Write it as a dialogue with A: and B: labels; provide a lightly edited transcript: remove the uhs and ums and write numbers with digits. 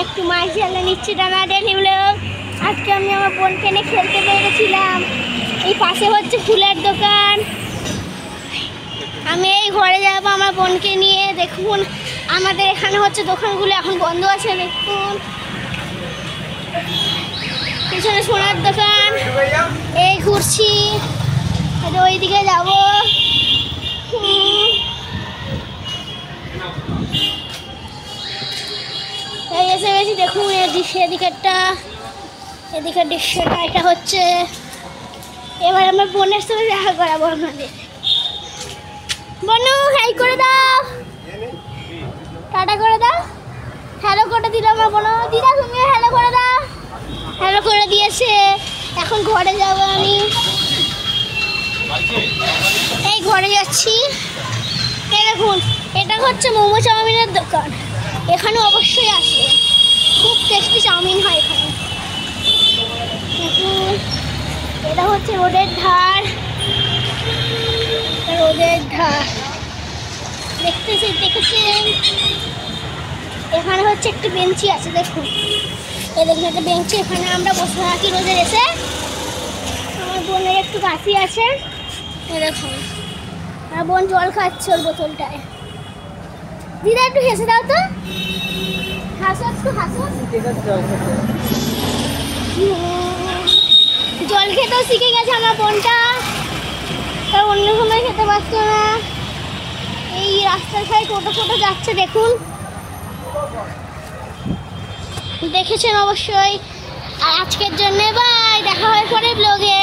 A: একটু মাছ জ্বালা নিচ্ছি টানাটানি ব্লগ। আজকে আমি আমার বোনকে নিয়ে খেলতে বেরিয়েছিলাম। এই পাশে হচ্ছে ফুলের দোকান। আমি এই ঘরে যাবো আমার বোনকে নিয়ে। দেখুন আমাদের এখানে হচ্ছে দোকানগুলো এখন বন্ধ আছে। দেখুন পিছনে সোনার দোকান। এই ঘুরছি, ওইদিকে যাবো। এই এসে গেছি। দেখুন এদিকেরটা, এদিকের দৃশ্যটা এটা হচ্ছে। এবার আমার বোনের সাথে দেখা করাবো আপনাদের। বনু হাই করে দাও, টাটা করে দাও। হ্যালো করে দিল আমার বোনু। দিদা তুমিও হ্যালো করে দাও। হ্যালো করে দিয়েছে। এখন ঘরে যাব আমি। এই ঘরে যাচ্ছি। এই দেখুন এটা হচ্ছে মোমো চাউমিনের দোকান। এখানে অবশ্যই আসবে, খুব টেস্টি চাউমিন হয় এখানে। দেখুন এটা হচ্ছে রোডের ধার, রোডের ধার দেখেছেন। এখানে হচ্ছে একটি বেঞ্চি আছে। দেখুন এই দেখুন একটা বেঞ্চি, এখানে আমরা বসে থাকি রোদে এসে। আমার বোনের একটু কাশি আছে। দেখুন আমার বোন জল খাচ্ছে ওর বোতলটায়। দিদা একটু হেসে দাও তো, হাসো একটু হাসো। জল খেতেও শিখে গেছে আমার বোনটা, তার অন্য সময় খেতে পারতো না। এই রাস্তার সাইড টোটো যাচ্ছে দেখুন, দেখেছেন অবশ্যই। আর আজকের জন্য বাই, দেখা হয় পরে ব্লগে।